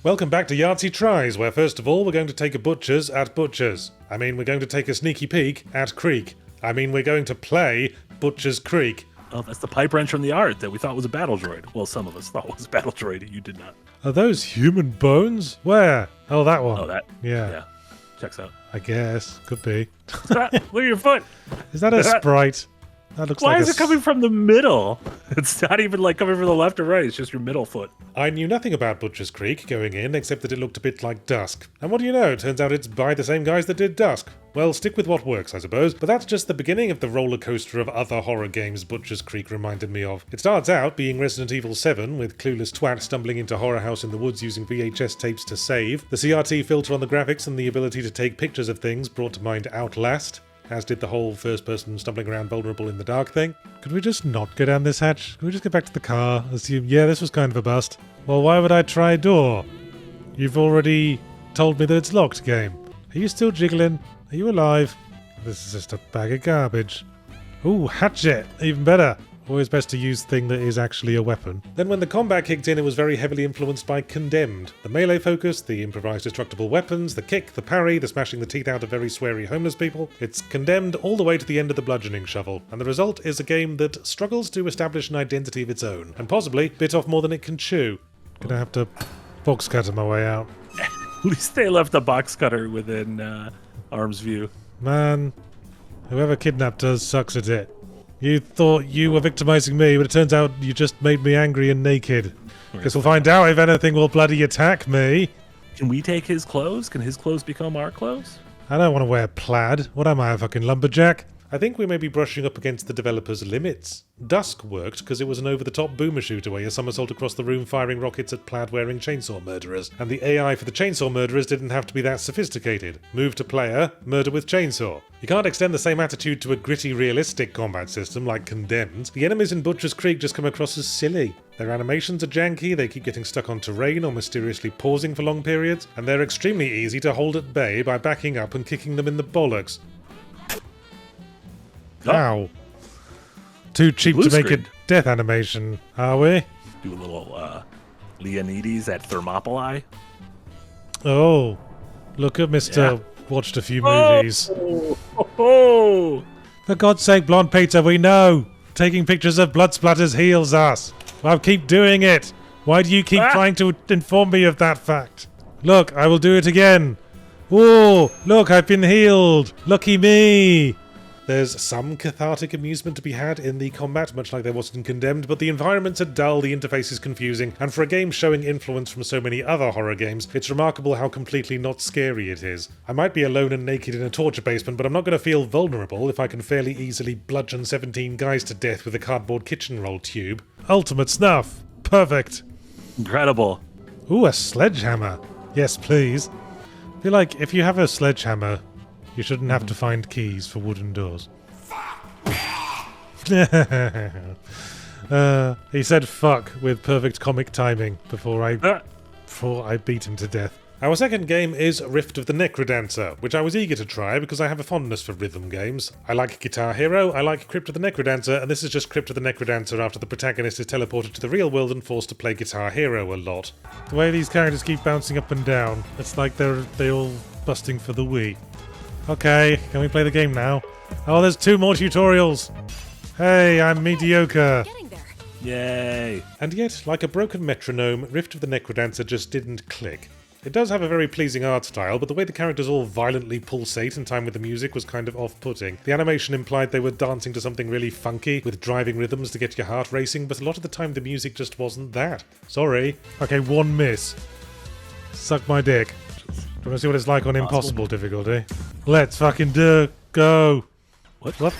Welcome back to Yahtzee Tries, where first of all we're going to take a butcher's at Butcher's. I mean, we're going to take a sneaky peek at Creek. I mean, we're going to play Butcher's Creek. Oh, that's the pipe wrench from the art that we thought was a battle droid. Well, some of us thought was a battle droid. You did not. Are those human bones? Where? Oh, that one. Oh, that? Yeah. Checks out. I guess. Could be. Look at your foot. Is that a sprite? That looks Why like is it coming from the middle? It's not even like coming from the left or right. It's just your middle foot. I knew nothing about Butcher's Creek going in, except that it looked a bit like Dusk. And what do you know? It turns out it's by the same guys that did Dusk. Well, stick with what works, I suppose. But that's just the beginning of the roller coaster of other horror games Butcher's Creek reminded me of. It starts out being Resident Evil 7, with clueless twat stumbling into Horror House in the woods using VHS tapes to save. The CRT filter on the graphics and the ability to take pictures of things brought to mind Outlast, as did the whole first-person stumbling around vulnerable in the dark thing. Could we just not go down this hatch? Could we just get back to the car? Assume, yeah, this was kind of a bust. Well, why would I try a door? You've already told me that it's locked, game. Are you still jiggling? Are you alive? This is just a bag of garbage. Ooh, hatchet! Even better. Always best to use thing that is actually a weapon. Then when the combat kicked in, it was very heavily influenced by Condemned. The melee focus, the improvised destructible weapons, the kick, the parry, the smashing the teeth out of very sweary homeless people. It's Condemned all the way to the end of the bludgeoning shovel. And the result is a game that struggles to establish an identity of its own. And possibly bit off more than it can chew. Gonna have to box cutter my way out. At least they left the box cutter within arm's view. Man, whoever kidnapped us sucks at it. You thought you were victimizing me, but it turns out you just made me angry and naked. Guess we'll find out if anything will bloody attack me. Can we take his clothes? Can his clothes become our clothes? I don't want to wear plaid. What am I, a fucking lumberjack? I think we may be brushing up against the developers' limits. Dusk worked because it was an over-the-top boomer shooter where you somersault across the room firing rockets at plaid-wearing chainsaw murderers, and the AI for the chainsaw murderers didn't have to be that sophisticated. Move to player, murder with chainsaw. You can't extend the same attitude to a gritty, realistic combat system like Condemned. The enemies in Butcher's Creek just come across as silly. Their animations are janky, they keep getting stuck on terrain or mysteriously pausing for long periods, and they're extremely easy to hold at bay by backing up and kicking them in the bollocks. Oh. Ow. Too cheap to make a death animation, are we? Do a little Leonidas at Thermopylae. Oh, look at Mr. Watched a few movies. Oh. For God's sake, Blonde Peter, we know. Taking pictures of blood splatters heals us. I'll keep doing it. Why do you keep trying to inform me of that fact? Look, I will do it again. Oh, look, I've been healed. Lucky me. There's some cathartic amusement to be had in the combat, much like there was in Condemned, but the environments are dull, the interface is confusing, and for a game showing influence from so many other horror games, it's remarkable how completely not scary it is. I might be alone and naked in a torture basement, but I'm not going to feel vulnerable if I can fairly easily bludgeon 17 guys to death with a cardboard kitchen roll tube. Ultimate snuff. Perfect. Incredible. Ooh, a sledgehammer. Yes, please. I feel like if you have a sledgehammer, you shouldn't have to find keys for wooden doors. He said fuck with perfect comic timing before I beat him to death. Our second game is Rift of the Necrodancer, which I was eager to try because I have a fondness for rhythm games. I like Guitar Hero, I like Crypt of the Necrodancer, and this is just Crypt of the Necrodancer after the protagonist is teleported to the real world and forced to play Guitar Hero a lot. The way these characters keep bouncing up and down, it's like they're all busting for the Wii. Okay, can we play the game now? Oh, there's 2 more tutorials! Hey, I'm mediocre! Yay! And yet, like a broken metronome, Rift of the Necrodancer just didn't click. It does have a very pleasing art style, but the way the characters all violently pulsate in time with the music was kind of off-putting. The animation implied they were dancing to something really funky, with driving rhythms to get your heart racing, but a lot of the time the music just wasn't that. Sorry. Okay, 1 miss. Suck my dick. Do you want to see what it's like on impossible difficulty? Let's fucking go. What? What's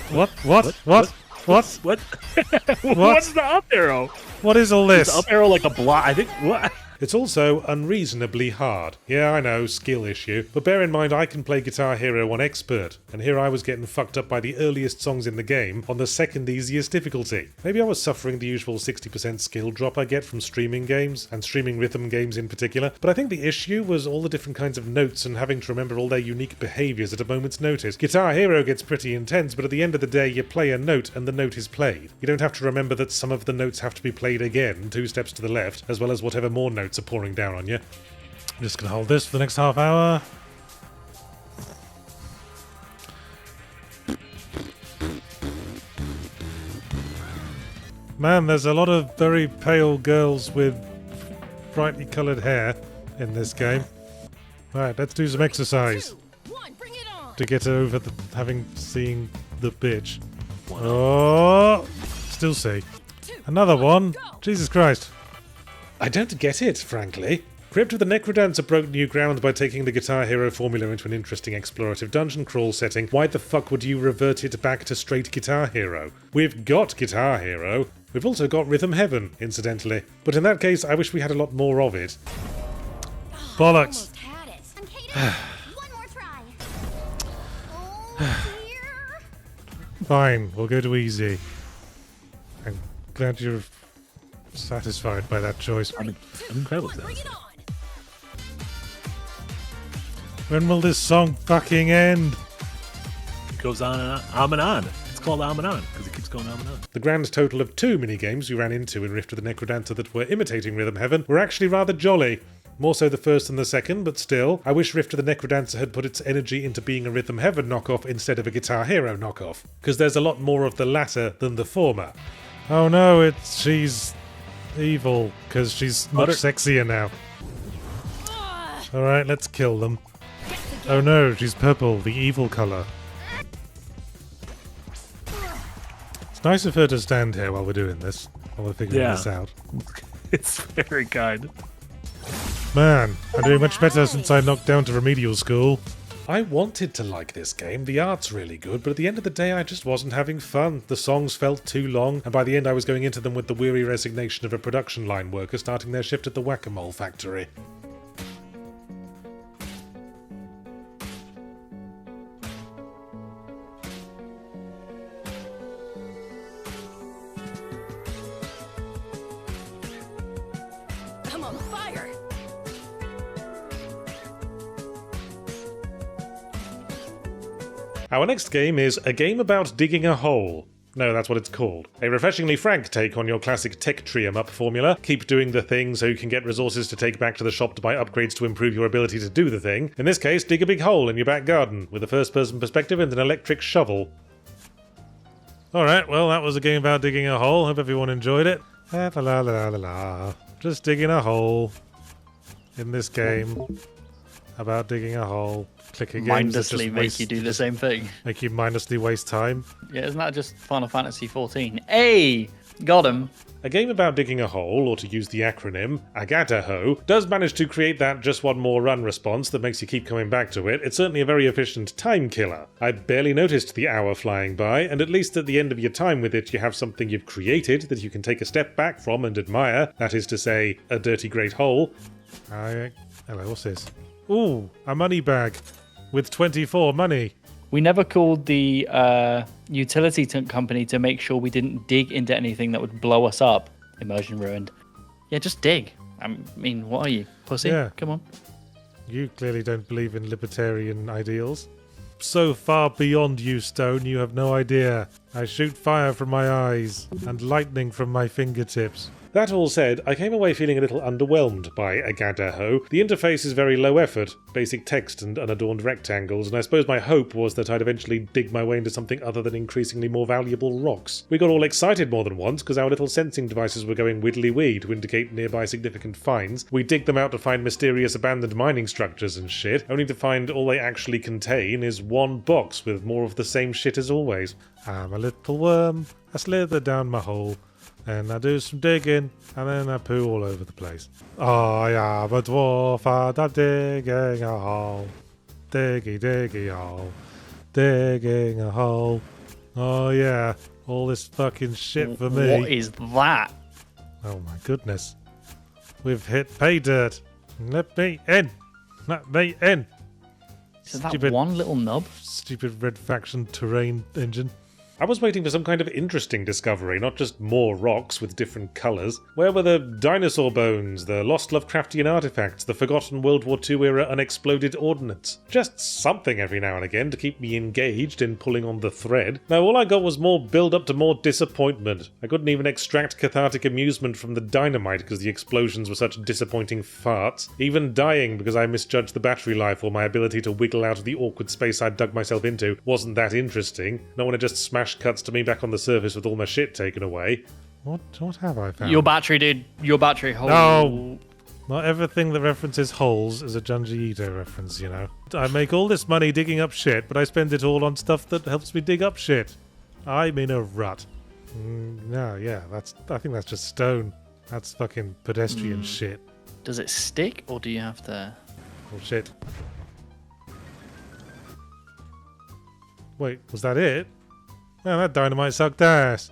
the up arrow? What is all this? Is the up arrow like a block? I think what? It's also unreasonably hard. Yeah, I know, skill issue. But bear in mind I can play Guitar Hero on Expert, and here I was getting fucked up by the earliest songs in the game on the second easiest difficulty. Maybe I was suffering the usual 60% skill drop I get from streaming games, and streaming rhythm games in particular, but I think the issue was all the different kinds of notes and having to remember all their unique behaviours at a moment's notice. Guitar Hero gets pretty intense, but at the end of the day you play a note and the note is played. You don't have to remember that some of the notes have to be played again, 2 steps to the left, as well as whatever more notes are pouring down on you. I'm just gonna hold this for the next half hour. Man, there's a lot of very pale girls with brightly coloured hair in this game. Right, let's do some exercise. 2, 1, bring it on. To get over the seeing the bitch. Oh, still see. 2, Another 1, one. go. Jesus Christ. I don't get it, frankly. Crypt of the Necrodancer broke new ground by taking the Guitar Hero formula into an interesting explorative dungeon crawl setting. Why the fuck would you revert it back to straight Guitar Hero? We've got Guitar Hero. We've also got Rhythm Heaven, incidentally. But in that case, I wish we had a lot more of it. Bollocks. Almost had it. And Katie, one more try. Oh dear. Fine, we'll go to easy. I'm glad you're satisfied by that choice. I'm incredibly Bring satisfied. it on. When will this song fucking end? It goes on and on. It's called on and on because it keeps going on and on. The grand total of 2 minigames we ran into in Rift of the Necrodancer that were imitating Rhythm Heaven were actually rather jolly. More so the first than the second, but still, I wish Rift of the Necrodancer had put its energy into being a Rhythm Heaven knockoff instead of a Guitar Hero knockoff, because there's a lot more of the latter than the former. Oh no, she's evil, because she's much sexier now. Alright, let's kill them. Oh no, she's purple, the evil colour. It's nice of her to stand here while we're doing this, while we're figuring Yeah. this out. It's very kind. Man, I'm doing much better since I knocked down to remedial school. I wanted to like this game, the art's really good, but at the end of the day I just wasn't having fun. The songs felt too long, and by the end I was going into them with the weary resignation of a production line worker starting their shift at the whack-a-mole factory. I'm on fire. Our next game is a game about digging a hole. No, that's what it's called. A refreshingly frank take on your classic tech tree 'em up formula. Keep doing the thing so you can get resources to take back to the shop to buy upgrades to improve your ability to do the thing. In this case, dig a big hole in your back garden with a first-person perspective and an electric shovel. Alright, well that was a game about digging a hole. Hope everyone enjoyed it. La la la la la. Just digging a hole in this game about digging a hole. Clicking games that Mindlessly just make waste- you do the same thing. Make you mindlessly waste time. Yeah, isn't that just Final Fantasy 14? Hey! Got him! A game about digging a hole, or to use the acronym, Agataho, does manage to create that just one more run response that makes you keep coming back to it. It's certainly a very efficient time killer. I barely noticed the hour flying by, and at least at the end of your time with it you have something you've created that you can take a step back from and admire, that is to say, a dirty great hole. Hello, what's this? Ooh, a money bag with 24 money. We never called the utility company to make sure we didn't dig into anything that would blow us up. Immersion ruined. Yeah, just dig. I mean, what are you? Pussy? Yeah. Come on. You clearly don't believe in libertarian ideals. So far beyond you, Stone, you have no idea. I shoot fire from my eyes and lightning from my fingertips. That all said, I came away feeling a little underwhelmed by Agadaho. The interface is very low effort, basic text and unadorned rectangles, and I suppose my hope was that I'd eventually dig my way into something other than increasingly more valuable rocks. We got all excited more than once because our little sensing devices were going widdly-wee to indicate nearby significant finds. We dig them out to find mysterious abandoned mining structures and shit, only to find all they actually contain is one box with more of the same shit as always. I'm a little worm, I slither down my hole. And I do some digging, and then I poo all over the place. I am a dwarf, and I'm digging a hole. Diggy hole. Digging a hole. Oh yeah, all this fucking shit for me. What is that? Oh my goodness. We've hit pay dirt. Let me in. Let me in. Is that one little nub? Stupid red faction terrain engine. I was waiting for some kind of interesting discovery, not just more rocks with different colours. Where were the dinosaur bones, the lost Lovecraftian artifacts, the forgotten World War II era unexploded ordnance? Just something every now and again to keep me engaged in pulling on the thread. No, all I got was more build up to more disappointment. I couldn't even extract cathartic amusement from the dynamite because the explosions were such disappointing farts. Even dying because I misjudged the battery life or my ability to wiggle out of the awkward space I'd dug myself into wasn't that interesting. No one had just smashed cuts to me back on the surface with all my shit taken away. What have I found? Your battery, dude. Your battery. No! Not everything that references holes is a Junji Ito reference, you know. I make all this money digging up shit, but I spend it all on stuff that helps me dig up shit. I'm in a rut. No, yeah, I think that's just stone. That's fucking pedestrian shit. Does it stick, or do you have to... Oh, shit. Wait, was that it? Man, that dynamite sucked ass.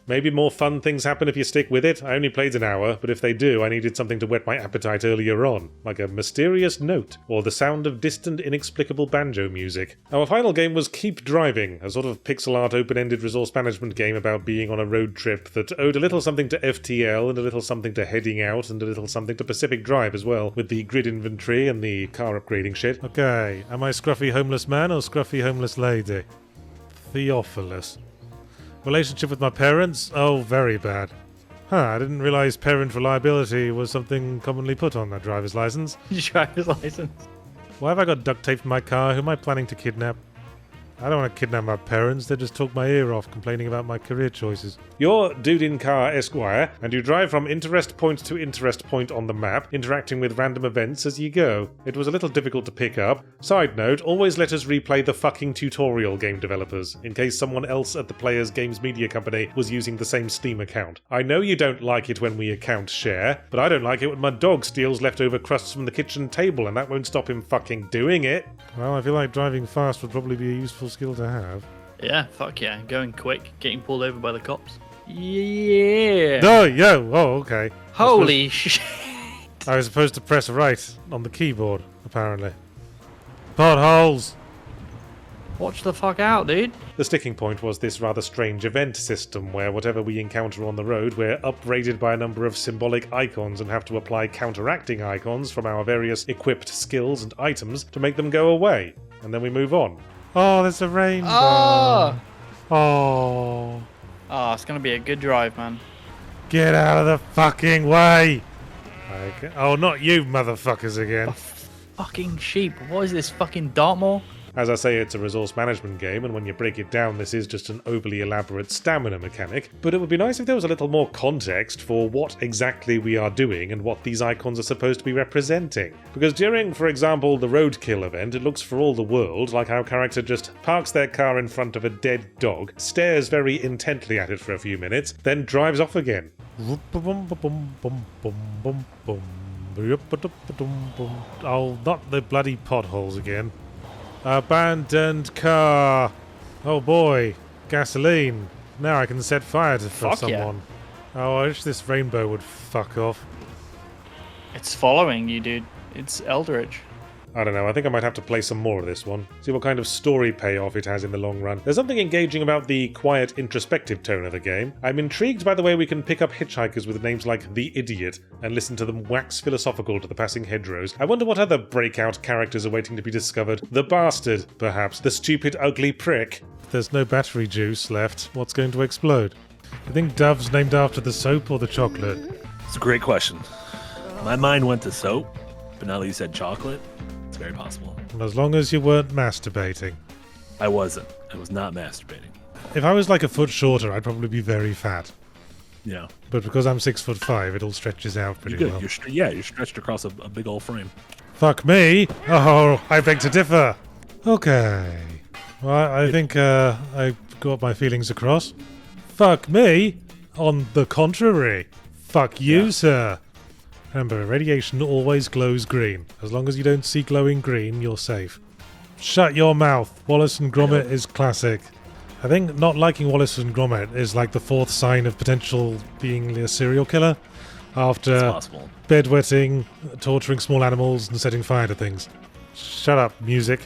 Maybe more fun things happen if you stick with it. I only played an hour, but if they do, I needed something to whet my appetite earlier on, like a mysterious note, or the sound of distant, inexplicable banjo music. Our final game was Keep Driving, a sort of pixel art open-ended resource management game about being on a road trip that owed a little something to FTL, and a little something to Heading Out, and a little something to Pacific Drive as well, with the grid inventory and the car upgrading shit. Okay, am I scruffy homeless man or scruffy homeless lady? Theophilus. Relationship with my parents? Oh, very bad. I didn't realise parent reliability was something commonly put on that driver's license. Driver's license. Why have I got duct tape in my car? Who am I planning to kidnap? I don't want to kidnap my parents, they just talk my ear off complaining about my career choices. You're Dude in Car Esquire, and you drive from interest point to interest point on the map, interacting with random events as you go. It was a little difficult to pick up. Side note, always let us replay the fucking tutorial, game developers, in case someone else at the Players Games Media Company was using the same Steam account. I know you don't like it when we account share, but I don't like it when my dog steals leftover crusts from the kitchen table, and that won't stop him fucking doing it. Well, I feel like driving fast would probably be a useful skill to have. Yeah, fuck yeah. Going quick, getting pulled over by the cops. Yeah. Oh, yo! Oh, okay. Holy shit. I was supposed to press right on the keyboard, apparently. Potholes! Watch the fuck out, dude. The sticking point was this rather strange event system where whatever we encounter on the road, we're uprated by a number of symbolic icons and have to apply counteracting icons from our various equipped skills and items to make them go away. And then we move on. Oh, there's a rainbow. Oh! Oh. Oh, it's gonna be a good drive, man. Get out of the fucking way! Okay. Oh, not you motherfuckers again. Fucking sheep. What is this, fucking Dartmoor? As I say, it's a resource management game, and when you break it down, this is just an overly elaborate stamina mechanic. But it would be nice if there was a little more context for what exactly we are doing and what these icons are supposed to be representing. Because during, for example, the roadkill event, it looks for all the world like our character just parks their car in front of a dead dog, stares very intently at it for a few minutes, then drives off again. Oh, not the bloody potholes again. Abandoned car. Oh boy, gasoline. Now I can set fire to someone. Yeah. Oh, I wish this rainbow would fuck off. It's following you, dude. It's Eldritch. I don't know, I think I might have to play some more of this one. See what kind of story payoff it has in the long run. There's something engaging about the quiet, introspective tone of the game. I'm intrigued by the way we can pick up hitchhikers with names like The Idiot and listen to them wax philosophical to the passing hedgerows. I wonder what other breakout characters are waiting to be discovered. The Bastard, perhaps. The Stupid, Ugly Prick. If there's no battery juice left, what's going to explode? Do you think Dove's named after the soap or the chocolate? It's a great question. My mind went to soap, but now that you said chocolate, it's very possible. As long as you weren't masturbating. I wasn't. I was not masturbating. If I was like a foot shorter, I'd probably be very fat. Yeah. But because I'm 6'5", it all stretches out pretty well. You're stretched across a big old frame. Fuck me! Oh, I beg to differ. Okay. Well, I think I got my feelings across. Fuck me! On the contrary. Fuck you, sir. Remember, radiation always glows green. As long as you don't see glowing green, you're safe. Shut your mouth. Wallace and Gromit is classic. I think not liking Wallace and Gromit is like the fourth sign of potential being a serial killer. After bedwetting, torturing small animals, and setting fire to things. Shut up, music.